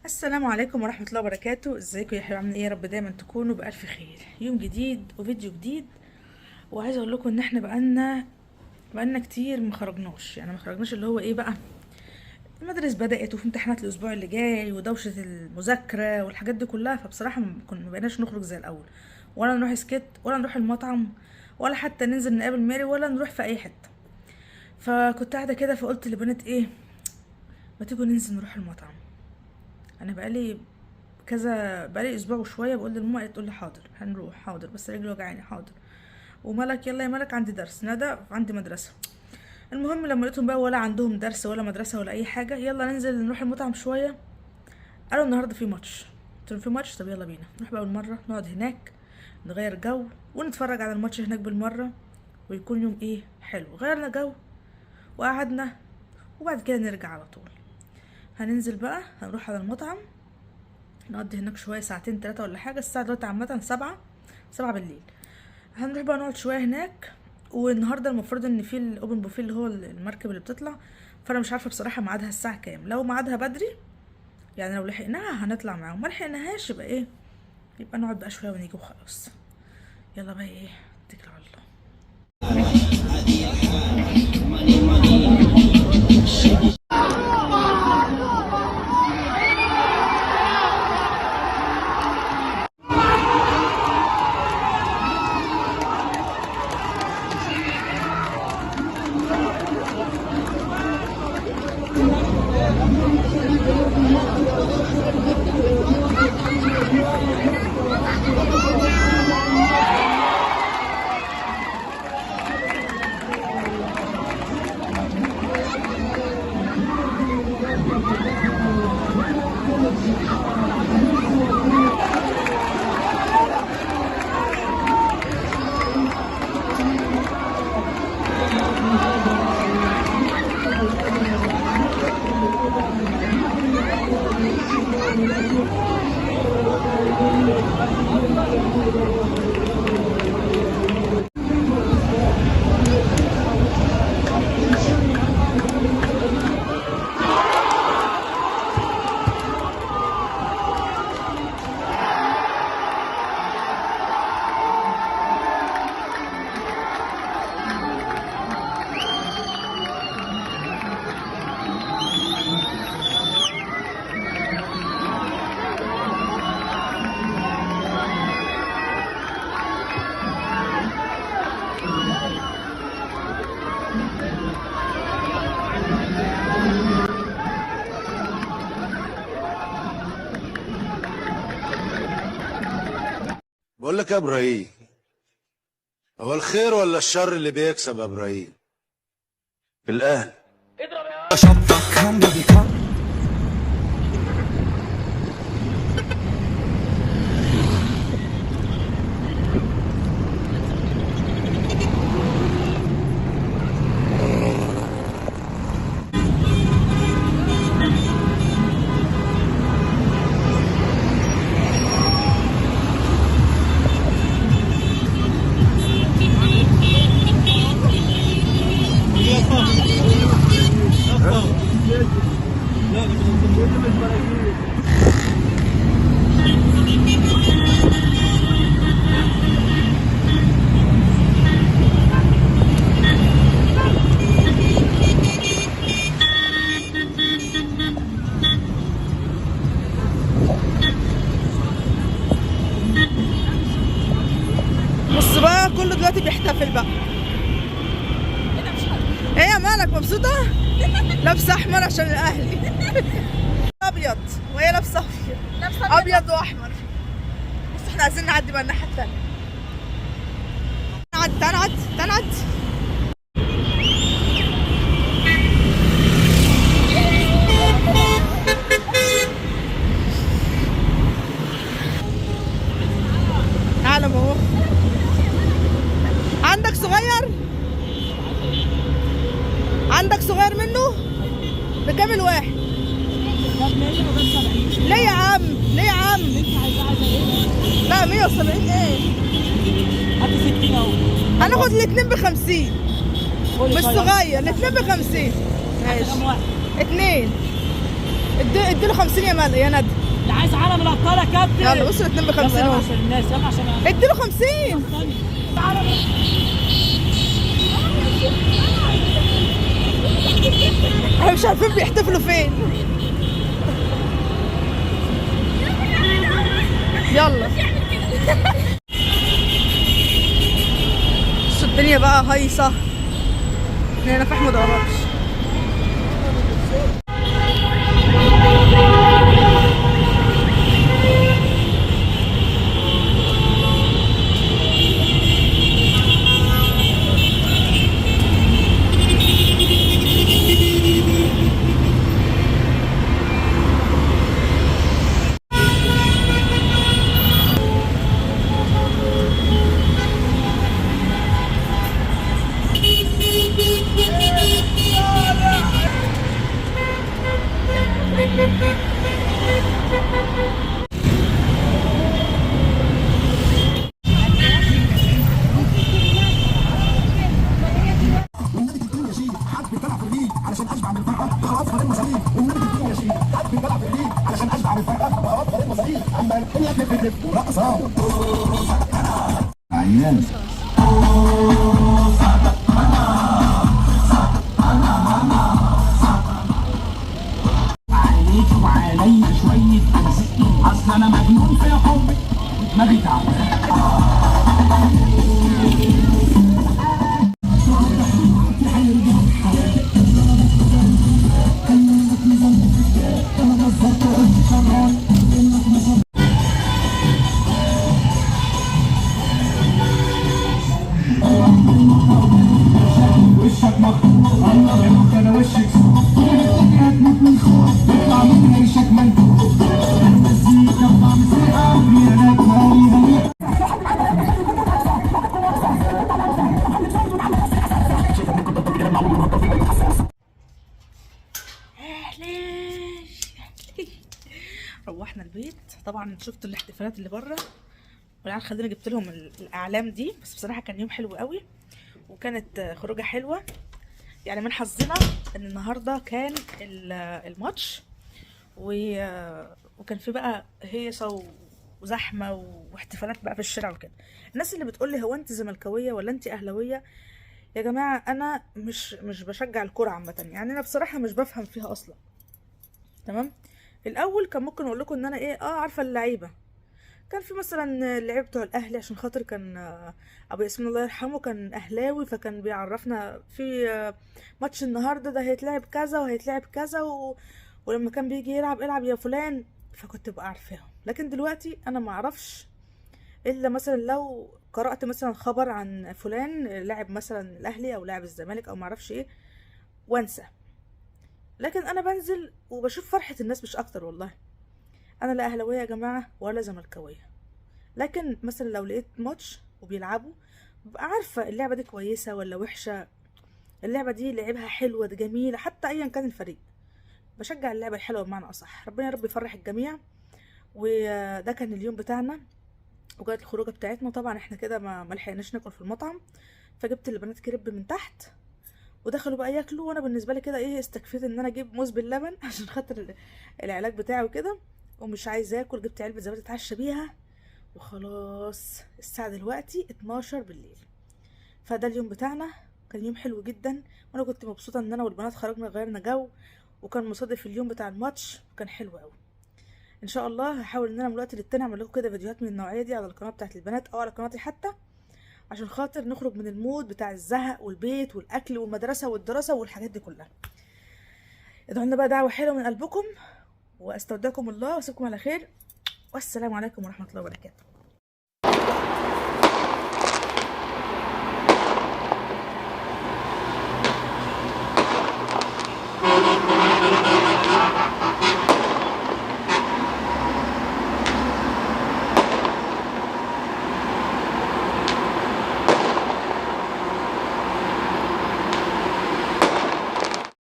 السلام عليكم ورحمة الله وبركاته. ازيكم يا حبايبي؟ عاملين ايه؟ يا رب دايما تكونوا بألف خير. يوم جديد وفيديو جديد. وعايزة اقول لكم ان احنا بقالنا كتير ما خرجناش، يعني ما خرجناش اللي هو ايه بقى. المدارس بدأت وفي امتحانات الاسبوع اللي جاي ودوشة المذاكرة والحاجات دي كلها، فبصراحة ما بقيناش نخرج زي الاول، ولا نروح سكيت ولا نروح المطعم ولا حتى ننزل نقابل ماري ولا نروح في اي حتة. فكنت قاعدة كده فقلت لبنات ايه، ما تيجوا ننزل نروح المطعم. انا بقالي اسبوع وشويه بقول لماما، قالت تقول لي حاضر هنروح، حاضر بس رجلي وجعاني، حاضر. وملك يلا يا ملك عندي درس، ندى عندي مدرسه. المهم لما لقيتهم بقى ولا عندهم درس ولا مدرسه ولا اي حاجه، يلا ننزل نروح المطعم شويه. قالوا النهارده في ماتش. قلت لهم في ماتش؟ طب يلا بينا نروح بقى بالمره، نقعد هناك نغير جو ونتفرج على الماتش هناك بالمره، ويكون يوم ايه حلو. غيرنا جو وقعدنا، وبعد كده نرجع على طول. هننزل بقى هنروح على المطعم، نقضي هناك شويه ساعتين 3 ولا حاجه. الساعه دلوقتي عامه 7 بالليل. هنروح بقى نقعد شويه هناك. والنهارده المفروض ان في الاوبن بوفيه اللي هو المركب اللي بتطلع، فانا مش عارفه بصراحه ميعادها الساعه كام. لو ميعادها بدري يعني لو لحقناها هنطلع معاهم، ما لحقناهاش يبقى ايه، يبقى نقعد بقى شويه ونيجي وخلاص. يلا بقى ايه، اتكل على الله. بقول لك يا ابراهيم، هو الخير ولا الشر اللي بيكسب يا ابراهيم في الاهل؟ بص بقى كله دلوقتي بيحتفل بقى. ايه يا مالك مبسوطة؟ لابسة احمر عشان الاهلي. ابيض وهي لابسة ابيض. ابيض واحمر. بص احنا عايزين نعدي بقى الناحية التانية. تنعد. تعالى اهو. عندك صغير منه؟ بكام الواحد؟ ليه يا عم؟ لا 170 ايه؟ هات 60 اهو. هناخد الاتنين اديله 50 يا ندى. اللي عايز عالم الابطال يا كابتن. يلا بصوا الاتنين ب 50 يلا اهو. عشان الناس، يلا عشان اديله 50. احنا مش عارفين بيحتفلوا فين. يلا بس الدنيا بقى هايصة. انا فحم مدورش. عيان عليك وعلي شوية تمسكين، أصل أنا مجنون في حبك دماغي تعبان. وشك مخطوط الله انا وشك سوق هتموت من خوف تطلع من عيشك منكوب المزيكا بطعم سرقة وبيانات مالي روحنا البيت طبعا. شفت الاحتفالات اللي بره والعيال خلينا جبت لهم الاعلام دي، بس بصراحه كان يوم حلو قوي وكانت خروجه حلوه. يعني من حظنا ان النهارده كان الماتش وكان في بقى هيصه وزحمه واحتفالات بقى في الشارع وكده. الناس اللي بتقول لي هو انت زملكاويه ولا انت اهلاويه، يا جماعه انا مش بشجع الكوره عامه، يعني انا بصراحه مش بفهم فيها اصلا. تمام. الاول كان ممكن اقول لكم ان انا ايه عارفه اللعيبه. كان في مثلا اللعيبه بتوع الاهلي عشان خاطر كان ابو ياسمين الله يرحمه كان اهلاوي، فكان بيعرفنا في ماتش النهارده ده هيتلعب كذا وهيتلعب كذا ولما كان بيجي يلعب العب يا فلان، فكنت ببقى عارفاهم. لكن دلوقتي انا ما اعرفش الا مثلا لو قرات مثلا خبر عن فلان لاعب مثلا الاهلي او لاعب الزمالك او ما اعرفش ايه وانسى. لكن انا بنزل وبشوف فرحه الناس مش اكتر والله. انا لا اهلاويه يا جماعه ولا زملكاويه، لكن مثلا لو لقيت ماتش وبيلعبوا ببقى عارفه اللعبه دي كويسه ولا وحشه، اللعبه دي لعبها حلوه دي جميله، حتى ايا كان الفريق بشجع اللعبه الحلوه بمعنى اصح. ربنا يا رب يفرح الجميع. وده كان اليوم بتاعنا وكانت الخروجه بتاعتنا. طبعا احنا كده ما لحقناش ناكل في المطعم، فجبت البنات كريب من تحت ودخلوا بقى ياكلوا، وانا بالنسبه لي كده استكفيت ان انا اجيب موز باللبن عشان خاطر العلاج بتاعي وكده، ومش عايزه اكل. جبت علبه زبادي اتعشى بيها وخلاص. الساعه دلوقتي 12 بالليل. فده اليوم بتاعنا، كان يوم حلو جدا وانا كنت مبسوطه ان انا والبنات خرجنا غيرنا جو، وكان مصادف اليوم بتاع الماتش وكان حلو قوي. ان شاء الله هحاول ان انا من الوقت للتاني اعمل لكم كده فيديوهات من النوعيه دي على القناه بتاعت البنات او على قناتي حتى، عشان خاطر نخرج من المود بتاع الزهق والبيت والاكل والمدرسه والدراسه والحاجات دي كلها. ادعوا لنا بقى دعوه حلوه من قلبكم، واستودعكم الله واسيبكم على خير، والسلام عليكم ورحمه الله وبركاته.